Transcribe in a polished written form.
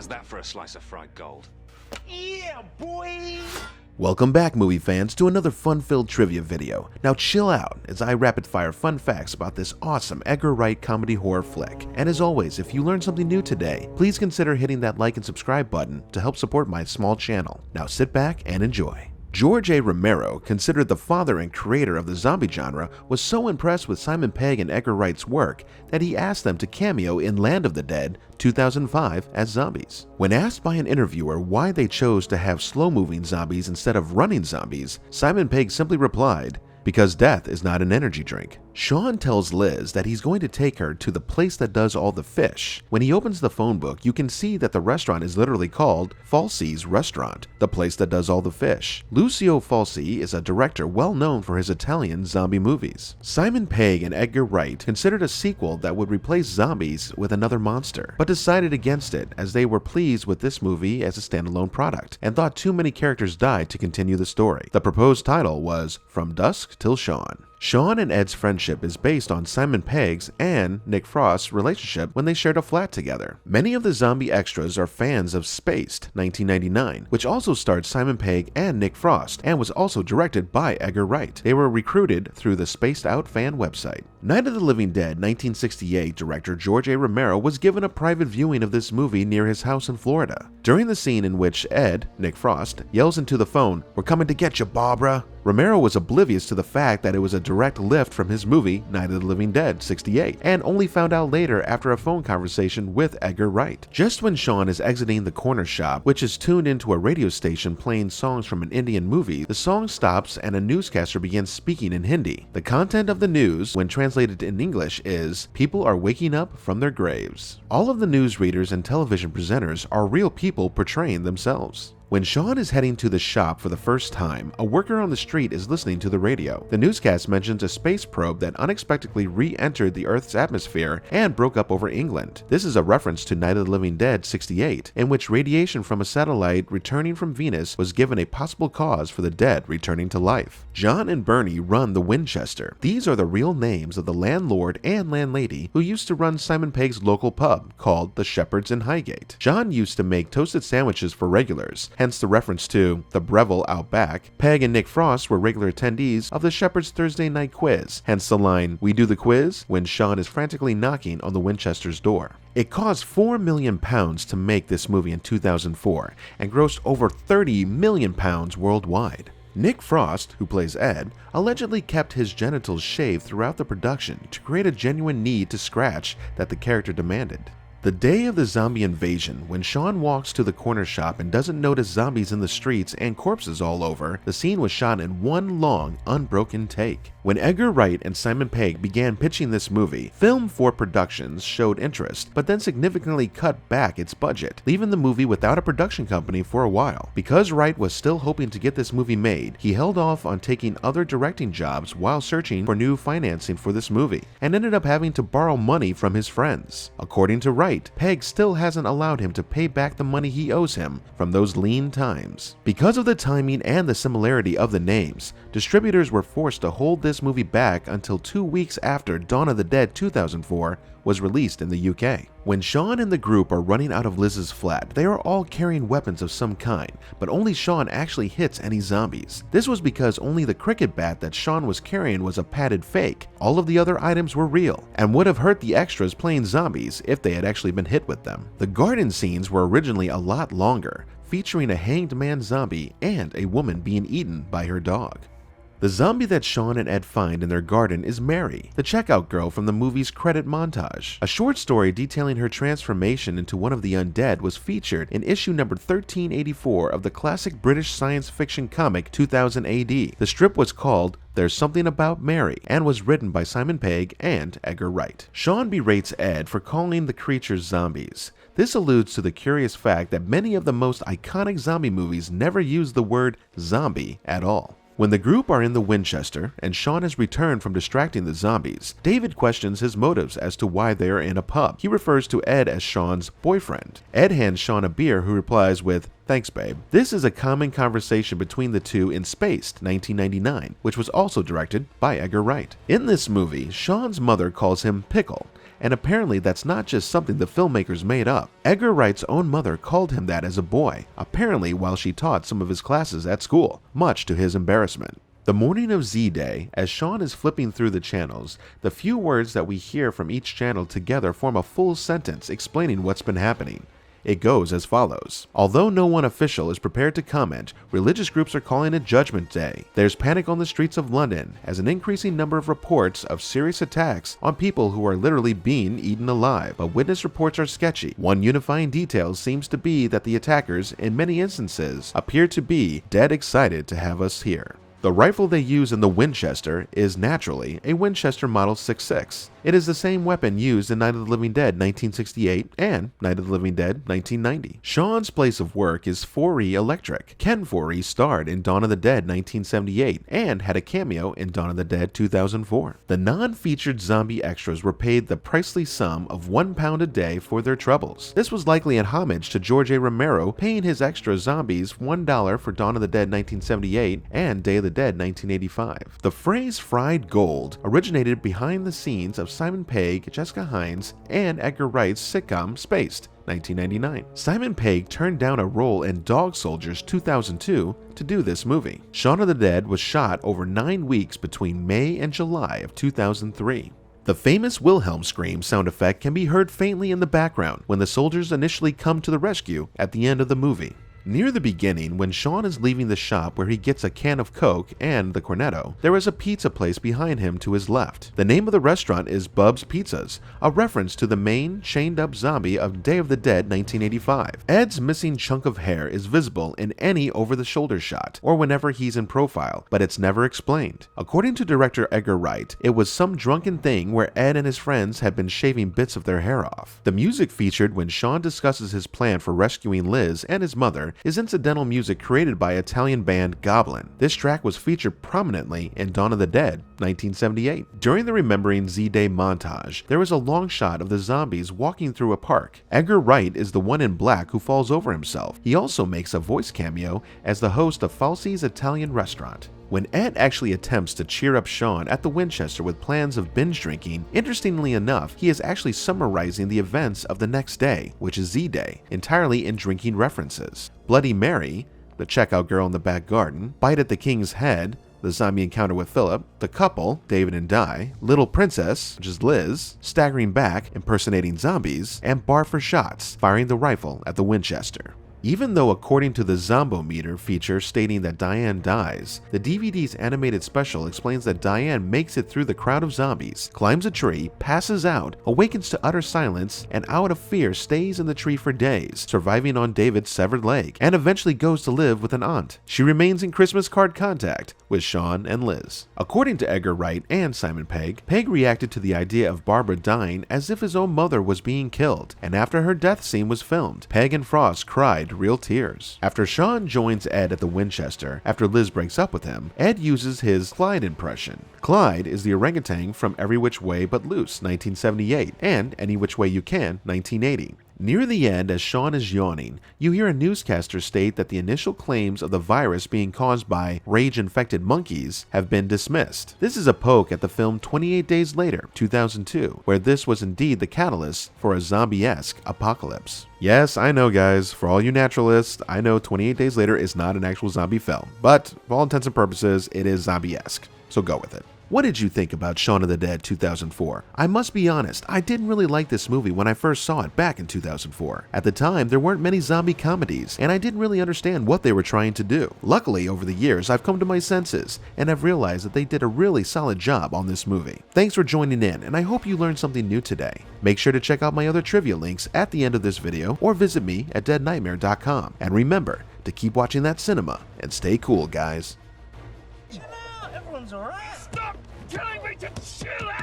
How's that for a slice of fried gold? Yeah, boy! Welcome back, movie fans, to another fun-filled trivia video. Now chill out as I rapid-fire fun facts about this awesome Edgar Wright comedy horror flick. And as always, if you learned something new today, please consider hitting that like and subscribe button to help support my small channel. Now sit back and enjoy. George A. Romero, considered the father and creator of the zombie genre, was so impressed with Simon Pegg and Edgar Wright's work that he asked them to cameo in Land of the Dead 2005 as zombies. When asked by an interviewer why they chose to have slow-moving zombies instead of running zombies, Simon Pegg simply replied, "Because death is not an energy drink." Shaun tells Liz that he's going to take her to the place that does all the fish. When he opens the phone book, you can see that the restaurant is literally called Falsi's Restaurant, the place that does all the fish. Lucio Falsi is a director well known for his Italian zombie movies. Simon Pegg and Edgar Wright considered a sequel that would replace zombies with another monster, but decided against it as they were pleased with this movie as a standalone product and thought too many characters died to continue the story. The proposed title was From Dusk Till Shaun. Shaun and Ed's friendship is based on Simon Pegg's and Nick Frost's relationship when they shared a flat together. Many of the zombie extras are fans of Spaced 1999, which also starred Simon Pegg and Nick Frost and was also directed by Edgar Wright. They were recruited through the Spaced Out fan website. Night of the Living Dead 1968 director George A. Romero was given a private viewing of this movie near his house in Florida. During the scene in which Ed, Nick Frost, yells into the phone, "We're coming to get you, Barbara," Romero was oblivious to the fact that it was a direct lift from his movie Night of the Living Dead 68 and only found out later after a phone conversation with Edgar Wright. Just when Shaun is exiting the corner shop, which is tuned into a radio station playing songs from an Indian movie, the song stops and a newscaster begins speaking in Hindi. The content of the news, when translated in English, is "People are waking up from their graves." All of the newsreaders and television presenters are real people portraying themselves. When Shaun is heading to the shop for the first time, a worker on the street is listening to the radio. The newscast mentions a space probe that unexpectedly re-entered the Earth's atmosphere and broke up over England. This is a reference to Night of the Living Dead 68, in which radiation from a satellite returning from Venus was given a possible cause for the dead returning to life. John and Bernie run the Winchester. These are the real names of the landlord and landlady who used to run Simon Pegg's local pub called the Shepherds in Highgate. John used to make toasted sandwiches for regulars, hence the reference to the Breville out back. Pegg and Nick Frost were regular attendees of the Shepherd's Thursday night quiz, hence the line, "We do the quiz," when Shaun is frantically knocking on the Winchester's door. It cost £4 million to make this movie in 2004 and grossed over £30 million worldwide. Nick Frost, who plays Ed, allegedly kept his genitals shaved throughout the production to create a genuine need to scratch that the character demanded. The day of the zombie invasion, when Shaun walks to the corner shop and doesn't notice zombies in the streets and corpses all over, the scene was shot in one long, unbroken take. When Edgar Wright and Simon Pegg began pitching this movie, Film 4 Productions showed interest, but then significantly cut back its budget, leaving the movie without a production company for a while. Because Wright was still hoping to get this movie made, he held off on taking other directing jobs while searching for new financing for this movie, and ended up having to borrow money from his friends. According to Wright, Pegg still hasn't allowed him to pay back the money he owes him from those lean times. Because of the timing and the similarity of the names, distributors were forced to hold this movie back until 2 weeks after Dawn of the Dead 2004 was released in the UK. When Shaun and the group are running out of Liz's flat, they are all carrying weapons of some kind, but only Shaun actually hits any zombies. This was because only the cricket bat that Shaun was carrying was a padded fake. All of the other items were real, and would have hurt the extras playing zombies if they had actually been hit with them. The garden scenes were originally a lot longer, featuring a hanged man zombie and a woman being eaten by her dog. The zombie that Shaun and Ed find in their garden is Mary, the checkout girl from the movie's credit montage. A short story detailing her transformation into one of the undead was featured in issue number 1384 of the classic British science fiction comic 2000 AD. The strip was called There's Something About Mary and was written by Simon Pegg and Edgar Wright. Shaun berates Ed for calling the creatures zombies. This alludes to the curious fact that many of the most iconic zombie movies never use the word zombie at all. When the group are in the Winchester and Shaun has returned from distracting the zombies, David questions his motives as to why they are in a pub. He refers to Ed as Shaun's boyfriend. Ed hands Shaun a beer, who replies with, "Thanks, babe." This is a common conversation between the two in Spaced 1999, which was also directed by Edgar Wright. In this movie, Shaun's mother calls him Pickle, and apparently that's not just something the filmmakers made up. Edgar Wright's own mother called him that as a boy, apparently while she taught some of his classes at school, much to his embarrassment. The morning of Z-Day, as Shaun is flipping through the channels, the few words that we hear from each channel together form a full sentence explaining what's been happening. It goes as follows. Although no one official is prepared to comment, religious groups are calling it Judgment Day. There's panic on the streets of London as an increasing number of reports of serious attacks on people who are literally being eaten alive, but witness reports are sketchy. One unifying detail seems to be that the attackers, in many instances, appear to be dead excited to have us here. The rifle they use in the Winchester is naturally a Winchester Model 6.6. It is the same weapon used in Night of the Living Dead 1968 and Night of the Living Dead 1990. Shaun's place of work is 4E Electric. Ken 4E starred in Dawn of the Dead 1978 and had a cameo in Dawn of the Dead 2004. The non-featured zombie extras were paid the pricely sum of £1 a day for their troubles. This was likely in homage to George A. Romero paying his extra zombies $1 for Dawn of the Dead 1978 and Day of the Dead 1985. The phrase fried gold originated behind the scenes of Simon Pegg, Jessica Hines, and Edgar Wright's sitcom Spaced, 1999. Simon Pegg turned down a role in Dog Soldiers 2002 to do this movie. Shaun of the Dead was shot over 9 weeks between May and July of 2003. The famous Wilhelm scream sound effect can be heard faintly in the background when the soldiers initially come to the rescue at the end of the movie. Near the beginning, when Shaun is leaving the shop where he gets a can of Coke and the Cornetto, there is a pizza place behind him to his left. The name of the restaurant is Bub's Pizzas, a reference to the main chained-up zombie of Day of the Dead 1985. Ed's missing chunk of hair is visible in any over-the-shoulder shot, or whenever he's in profile, but it's never explained. According to director Edgar Wright, it was some drunken thing where Ed and his friends had been shaving bits of their hair off. The music featured when Shaun discusses his plan for rescuing Liz and his mother is incidental music created by Italian band Goblin. This track was featured prominently in Dawn of the Dead, 1978. During the Remembering Z-Day montage, there is a long shot of the zombies walking through a park. Edgar Wright is the one in black who falls over himself. He also makes a voice cameo as the host of Falsi's Italian restaurant. When Ed actually attempts to cheer up Shaun at the Winchester with plans of binge drinking, interestingly enough, he is actually summarizing the events of the next day, which is Z-Day, entirely in drinking references. Bloody Mary, the checkout girl in the back garden, Bite at the King's Head, the zombie encounter with Philip, the couple, David and Di, Little Princess, which is Liz, staggering back, impersonating zombies, and bar for shots, firing the rifle at the Winchester. Even though according to the Zombometer feature stating that Diane dies, the DVD's animated special explains that Diane makes it through the crowd of zombies, climbs a tree, passes out, awakens to utter silence, and out of fear stays in the tree for days, surviving on David's severed leg, and eventually goes to live with an aunt. She remains in Christmas card contact with Shaun and Liz. According to Edgar Wright and Simon Pegg, Pegg reacted to the idea of Barbara dying as if his own mother was being killed, and after her death scene was filmed, Pegg and Frost cried real tears. After Shaun joins Ed at the Winchester, after Liz breaks up with him, Ed uses his Clyde impression. Clyde is the orangutan from Every Which Way But Loose, 1978, and Any Which Way You Can, 1980. Near the end, as Shaun is yawning, you hear a newscaster state that the initial claims of the virus being caused by rage-infected monkeys have been dismissed. This is a poke at the film 28 Days Later, 2002, where this was indeed the catalyst for a zombie-esque apocalypse. Yes, I know guys, for all you naturalists, I know 28 Days Later is not an actual zombie film, but for all intents and purposes, it is zombie-esque, so go with it. What did you think about Shaun of the Dead 2004? I must be honest, I didn't really like this movie when I first saw it back in 2004. At the time, there weren't many zombie comedies, and I didn't really understand what they were trying to do. Luckily, over the years, I've come to my senses, and I've realized that they did a really solid job on this movie. Thanks for joining in, and I hope you learned something new today. Make sure to check out my other trivia links at the end of this video, or visit me at deadnightmare.com. And remember to keep watching that cinema, and stay cool, guys. Everyone's alright. Stop telling me to chill out!